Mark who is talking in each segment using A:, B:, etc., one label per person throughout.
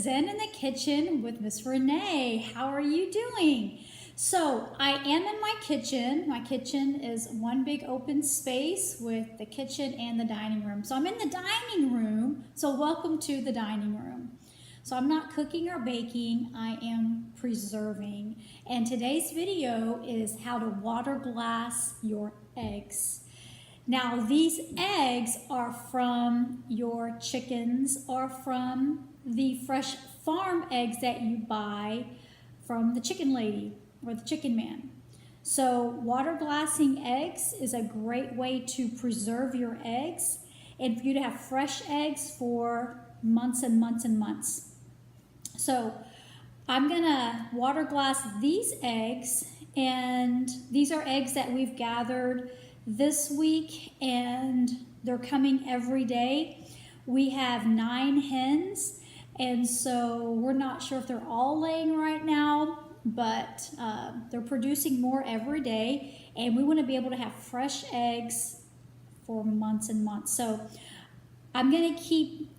A: Zen in the Kitchen with Miss Renee. How are you doing? So I am in my kitchen. My kitchen is one big open space with the kitchen and the dining room. So I'm in the dining room, so welcome to the dining room. So I'm not cooking or baking, I am preserving. And today's video is how to water glass your eggs. Now these eggs are from your chickens or from the fresh farm eggs that you buy from the chicken lady or the chicken man. So water glassing eggs is a great way to preserve your eggs and for you to have fresh eggs for months and months and months. So I'm gonna water glass these eggs, and these are eggs that we've gathered this week and they're coming every day. We have 9 hens, and so we're not sure if they're all laying right now, but they're producing more every day, and we want to be able to have fresh eggs for months and months. So I'm going to keep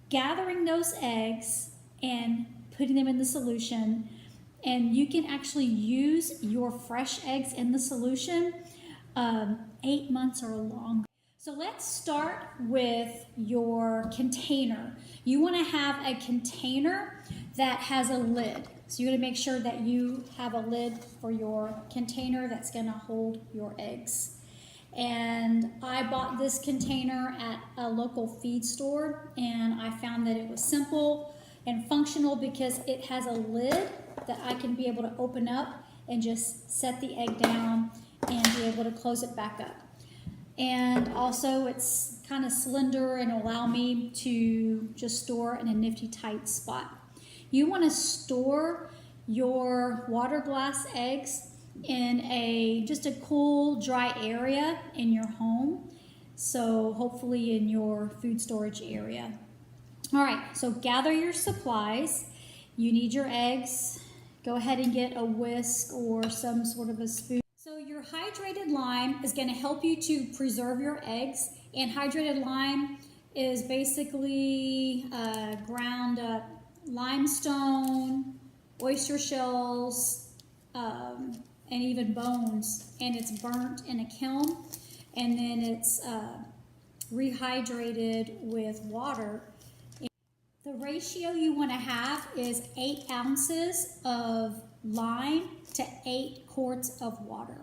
A: gathering those eggs and putting them in the solution, and you can actually use your fresh eggs in the solution 8 months or longer. So let's start with your container. You want to have a container that has a lid. So you're going to make sure that you have a lid for your container that's going to hold your eggs. And I bought this container at a local feed store, and I found that it was simple and functional because it has a lid that I can be able to open up and just set the egg down and be able to close it back up. And also it's kind of slender and allow me to just store in a nifty tight spot. You want to store your water glass eggs in just a cool, dry area in your home. So hopefully in your food storage area. All right, so gather your supplies. You need your eggs. Go ahead and get a whisk or some sort of a spoon. So your hydrated lime is going to help you to preserve your eggs. And hydrated lime is basically ground up limestone, oyster shells, and even bones. And it's burnt in a kiln. And then it's rehydrated with water. The ratio you want to have is 8 ounces of lime to 8 quarts of water.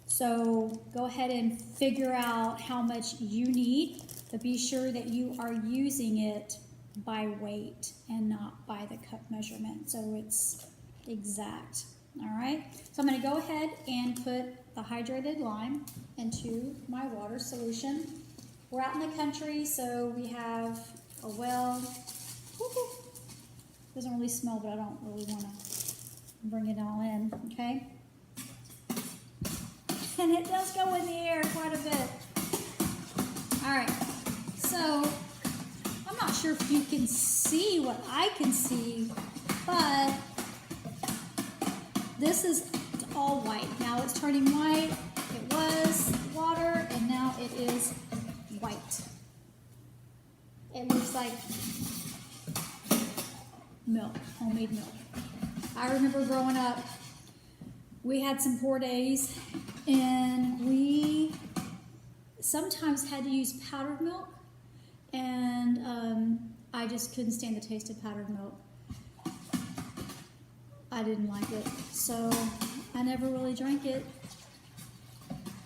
A: So go ahead and figure out how much you need, but be sure that you are using it by weight and not by the cup measurement, so it's exact. All right, so I'm going to go ahead and put the hydrated lime into my water solution. We're out in the country, so we have a well. Doesn't really smell, but I don't really want to bring it all in, okay? And it does go in the air quite a bit. All right, so I'm not sure if you can see what I can see, but this is all white. Now it's turning white. It was water, and now it is white. It looks like milk, homemade milk. I remember growing up, we had some poor days, and we sometimes had to use powdered milk, and I just couldn't stand the taste of powdered milk. I didn't like it, so I never really drank it,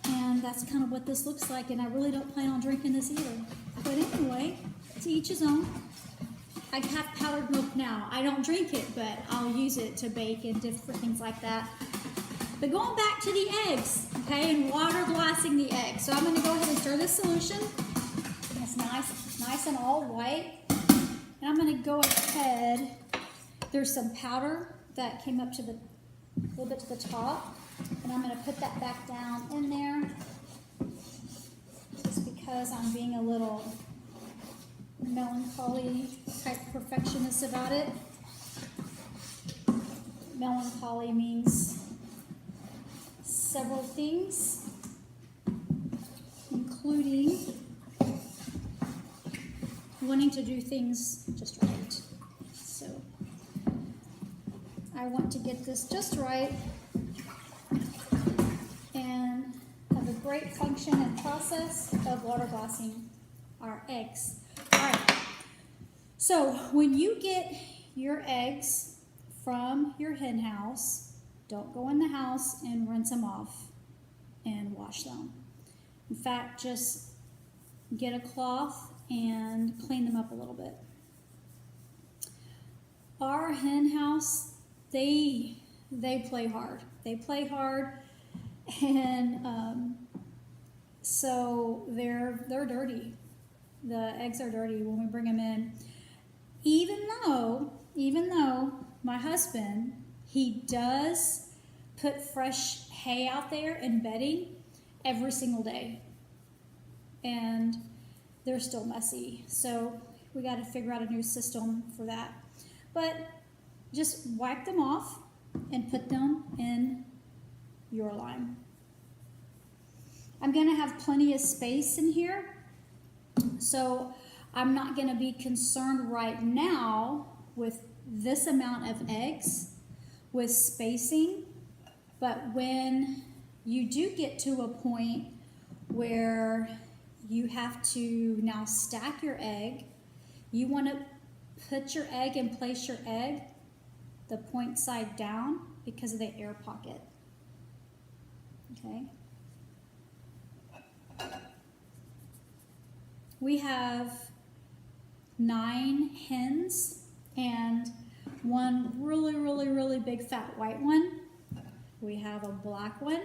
A: and that's kind of what this looks like, and I really don't plan on drinking this either. But anyway, to each his own. I have powdered milk now. I don't drink it, but I'll use it to bake and different things like that. But going back to the eggs, okay, and water glassing the eggs. So I'm going to go ahead and stir this solution. It's nice and all white. And I'm going to go ahead. There's some powder that came up to a little bit to the top, and I'm going to put that back down in there, just because I'm being a little melancholy type perfectionist about it. Melancholy means several things, including wanting to do things just right. So I want to get this just right and have a great function and process of water glassing our eggs. All right, so when you get your eggs from your hen house, don't go in the house and rinse them off and wash them. In fact, just get a cloth and clean them up a little bit. Our hen house, they play hard. They play hard, and so they're dirty. The eggs are dirty when we bring them in. Even though my husband, he does put fresh hay out there and bedding every single day, and they're still messy. So we got to figure out a new system for that. But just wipe them off and put them in your lime. I'm going to have plenty of space in here, so I'm not going to be concerned right now with this amount of eggs with spacing. But when you do get to a point where you have to now stack your egg, you want to put your egg and place your egg the point side down because of the air pocket. Okay. We have 9 hens and one really big fat white one. We have a black one.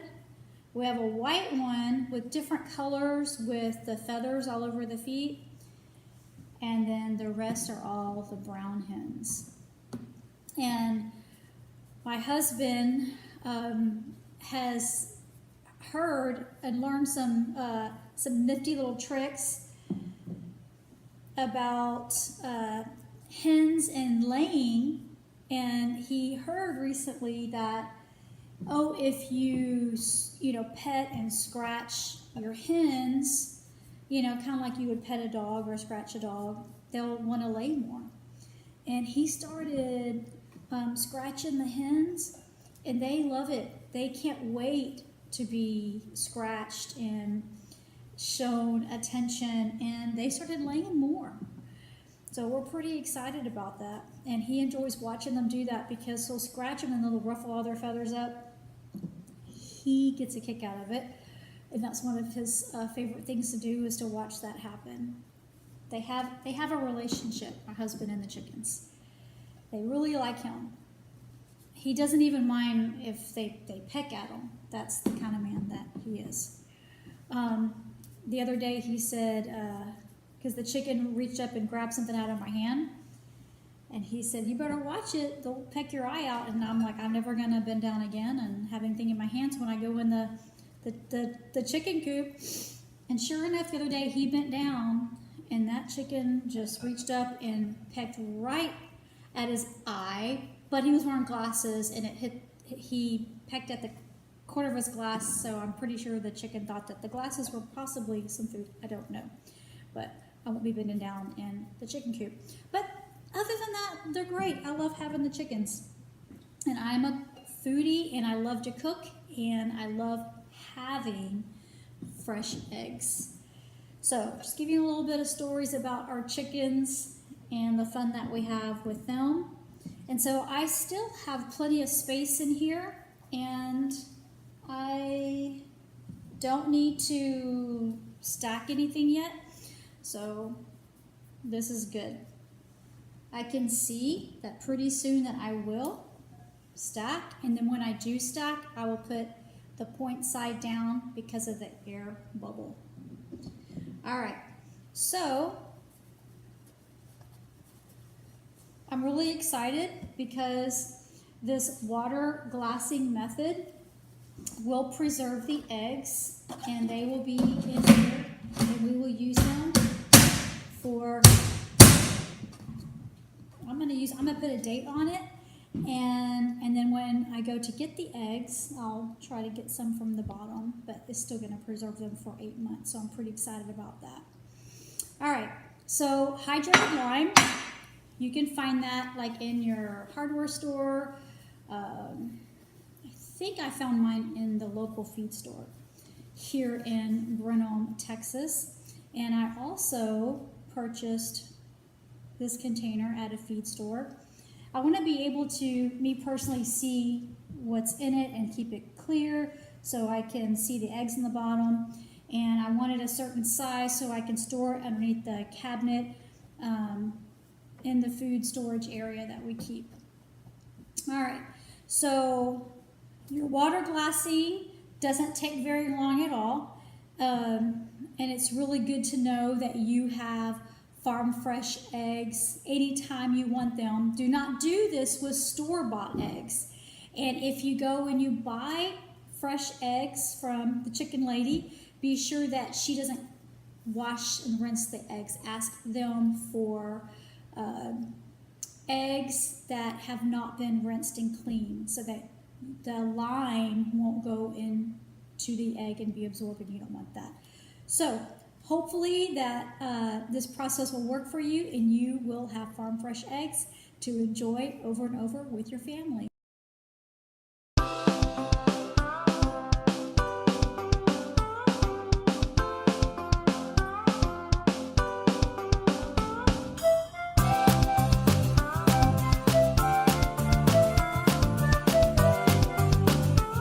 A: We have a white one with different colors with the feathers all over the feet. And then the rest are all the brown hens. And my husband has heard and learned some nifty little tricks about hens and laying. And he heard recently that, oh, if you pet and scratch your hens, kind of like you would pet a dog or scratch a dog, they'll want to lay more. And he started scratching the hens, and they love it. They can't wait to be scratched and shown attention, and they started laying more. So we're pretty excited about that. And he enjoys watching them do that because he'll scratch them and they'll ruffle all their feathers up. He gets a kick out of it. And that's one of his favorite things to do, is to watch that happen. They have a relationship, my husband and the chickens. They really like him. He doesn't even mind if they peck at him. That's the kind of man that he is. The other day he said, because the chicken reached up and grabbed something out of my hand, and he said, "You better watch it. They'll peck your eye out." And I'm like, I'm never going to bend down again and have anything in my hands when I go in the chicken coop. And sure enough, the other day he bent down and that chicken just reached up and pecked right at his eye, but he was wearing glasses and he pecked at the corner of his glass, so I'm pretty sure the chicken thought that the glasses were possibly some food. I don't know, but I won't be bending down in the chicken coop. But other than that, they're great. I love having the chickens, and I'm a foodie, and I love to cook, and I love having fresh eggs. So just give you a little bit of stories about our chickens and the fun that we have with them. And so I still have plenty of space in here, and I don't need to stack anything yet, so this is good. I can see that pretty soon that I will stack, and then when I do stack, I will put the point side down because of the air bubble. All right, so I'm really excited because this water glassing method will preserve the eggs, and they will be in here, and we will use them for, I'm gonna put a date on it, and then when I go to get the eggs, I'll try to get some from the bottom, but it's still gonna preserve them for 8 months, so I'm pretty excited about that. All right, so hydrated lime, you can find that like in your hardware store, I think I found mine in the local feed store here in Brenham, Texas. And I also purchased this container at a feed store. I want to be able to, me personally, see what's in it and keep it clear so I can see the eggs in the bottom. And I want it a certain size so I can store it underneath the cabinet in the food storage area that we keep. All right, so your water glassing doesn't take very long at all. And it's really good to know that you have farm fresh eggs anytime you want them. Do not do this with store-bought eggs. And if you go and you buy fresh eggs from the chicken lady, be sure that she doesn't wash and rinse the eggs. Ask them for eggs that have not been rinsed and cleaned so that the lime won't go into the egg and be absorbed, and you don't want that. So hopefully that this process will work for you and you will have farm fresh eggs to enjoy over and over with your family.